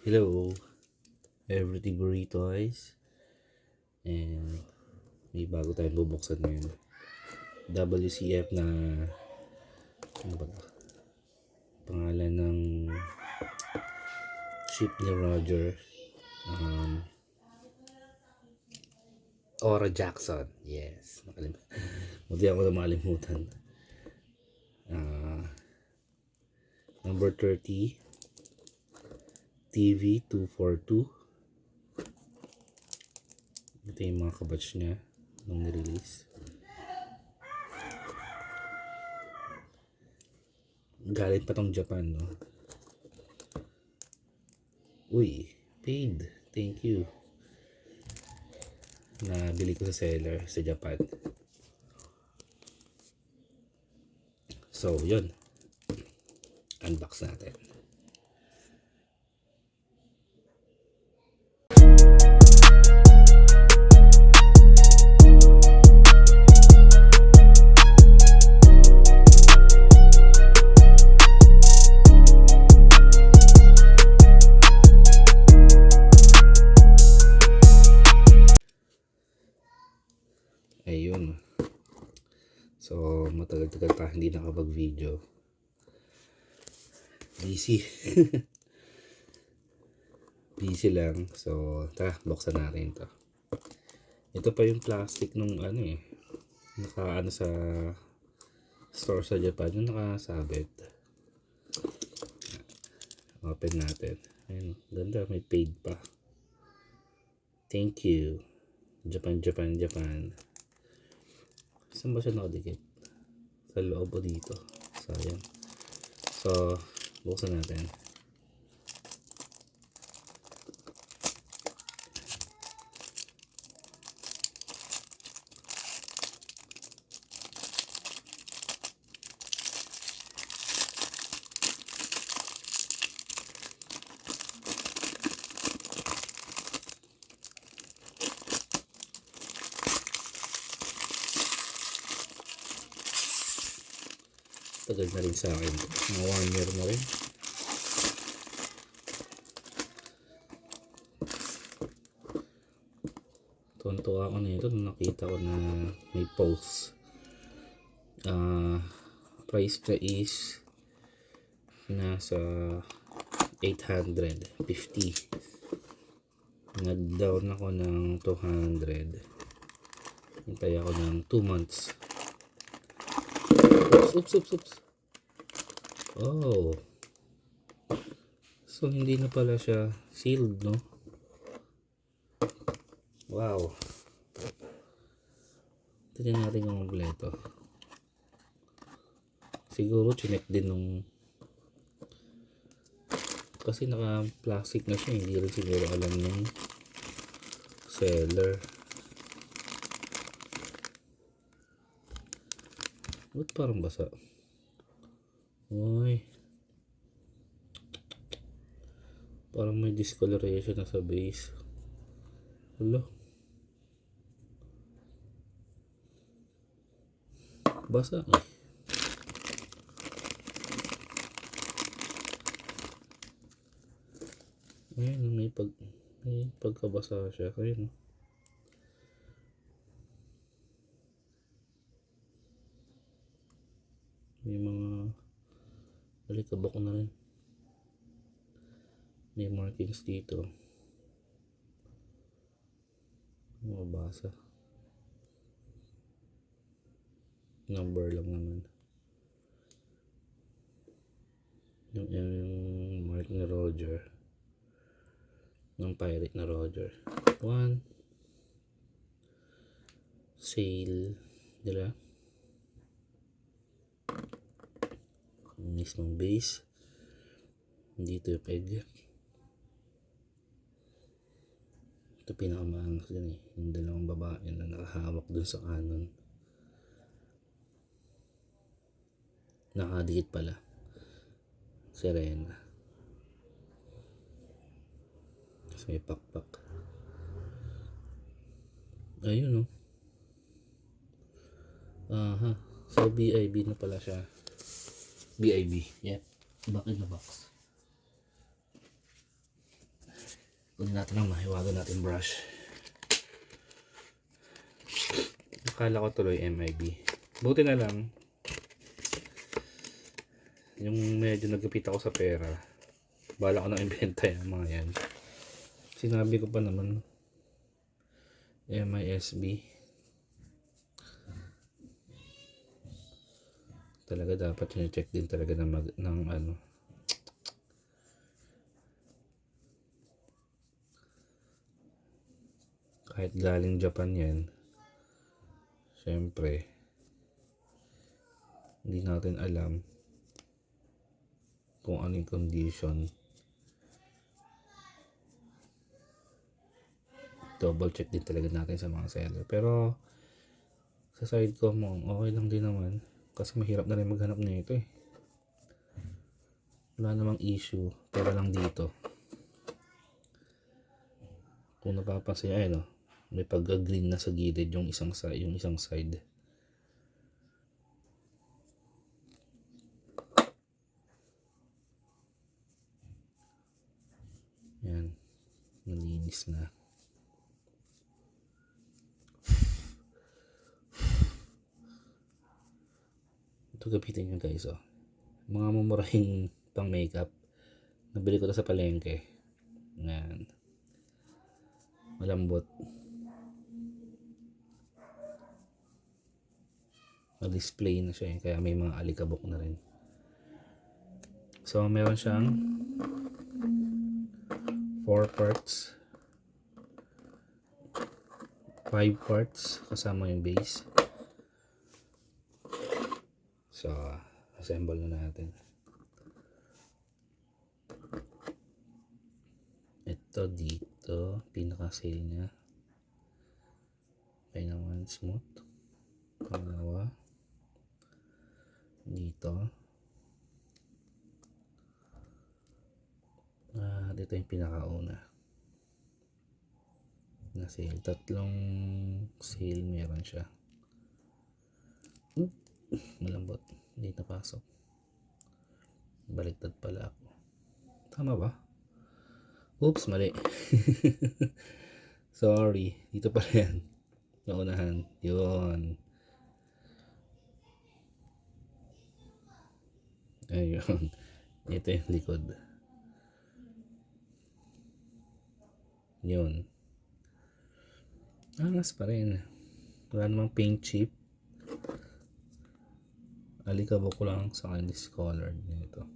Hello, everything burritos. And may bago tayong bubuksan ngayon. WCF na ano ba ito? Pangalan ng ship ni Roger. Ora Jackson. Yes. Buti ako na makalimutan. Number 30. TV 242. Ito yung mga kabatch niya nung nirelease. Galing pa tong Japan, no? Uy, paid. Thank you. Nabili ko sa seller sa Japan. So, yun. Unbox natin. Ayun. So, matagal-tagal pa hindi nakapag-video. Busy. Busy lang. So, tara, buksan natin ito. Ito pa yung plastic nung naka sa store sa Japan, yung nakasabit. Open natin. Ayun, ganda, may paid pa. Thank you. Japan. Saan ba siya nakadikit? Sa loob o dito? Sayang. So, buksan natin. Tagal na rin sa akin. Mga 1 year na rin. Tuntua ako na ito nung nakita ko na may post. Price na is nasa 850. Nag-down ako ng 200. Hintay ako ng 2 months. Oops. Oh. So, hindi na pala siya sealed, no? Wow. Tignan natin yung kompleto. Siguro, chinek din nung kasi naka-plastic na siya. Hindi rin siguro alam ng seller. Ba't parang basa? Uy. Parang may discoloration na sa base. Hala. Basa eh. Ayun, may pagkabasa siya. Ayun. May mga alikabok na rin. May markings dito. Mabasa. Number lang naman. Yung mark na Roger. Ng pirate na Roger. 1. Sale. Dila. Mismong base. Dito yung peg. Ito pinakamaangas dyan eh. Yung dalawang babae na nakahawak dun sa kanon. Nakadikit pala. Serena. Tapos may pakpak. Ayun oh. Aha. So BIB na pala siya. BIB. Yep. Back in the box. Kunin natin ang mahiwaga natin brush. Akala ko tuloy MIB. Buti na lang yung medyo nagkapit ako sa pera. Bala ko nang ibenta yung mga yan. Sinabi ko pa naman MISB. Talaga dapat i-check din talaga ng ano. Kahit galing Japan yan, syempre hindi natin alam kung ano yung condition. Double check din talaga natin sa mga seller. Pero sa side ko mo, okay lang din naman. Kasi mahirap na rin maghanap nito eh. Wala namang issue. Pero lang dito. Kung napapansin, ayun oh, may pagka-green na sa gilid yung isang side. Yan. Nalinis na. Ito gapitin nyo guys oh. Mga mumurahing pang makeup. Nabili ko to sa palengke. Yan. Malambot. Na-display na siya eh. Kaya may mga alikabok na rin. So meron siyang 4 parts. 5 parts kasama yung base. So assemble na natin. Ito dito, pinaka-sale niya. Okay naman, smooth. Pangalawa. Dito. Dito yung pinakauna. Na sale. 3 sale meron siya. Malambot. Hindi napasok. Baliktad pala ako. Tama ba? Oops, mali. Sorry. Dito pala yan. Naunahan. Yun. Ayun. Ito yung likod. Yun. Angas pa rin. Wala namang paint chip. Alikabok ko lang sa kanya discolored nito.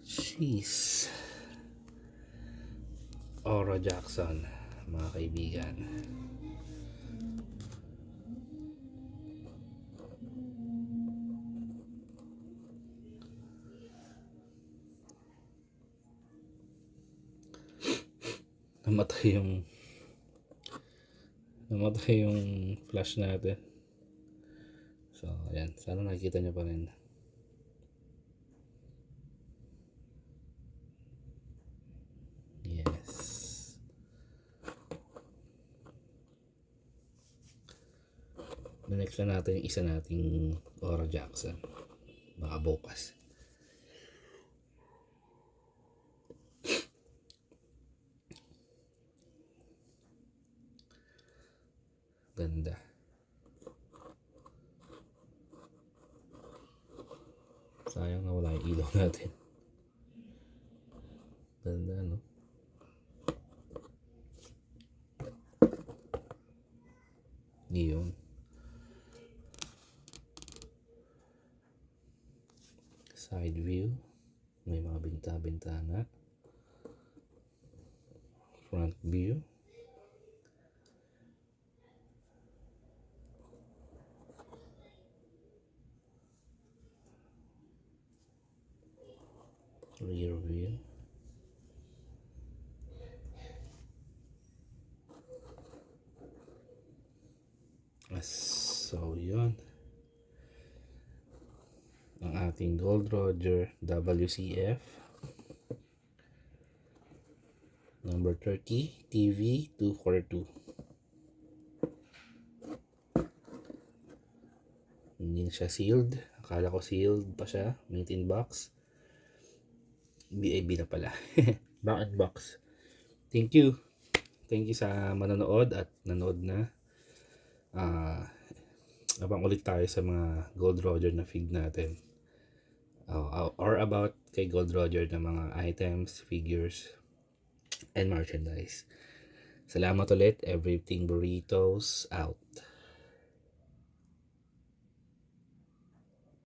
Jeez. Aura Jackson, mga kaibigan. Namatay yung flash natin. So, ayan. Sana nakikita nyo pa rin. Yes. Next na natin yung isa nating Aura Jackson. Baka bukas. Ganda. Sayang na wala yung ilaw natin. Ganda, no? Yun. Side view. May mga binta-bintana. Front view. Rear view. So yun ang ating Gold Roger WCF number 30 TV 242. Hindi na siya sealed. Akala ko sealed pa siya, made in box. BAB na pala. Back and box. Thank you. Thank you sa manonood at nanood na. Abang ulit tayo sa mga Gold Roger na feed natin. Or about kay Gold Roger na mga items, figures, and merchandise. Salamat ulit. Everything Burritos out.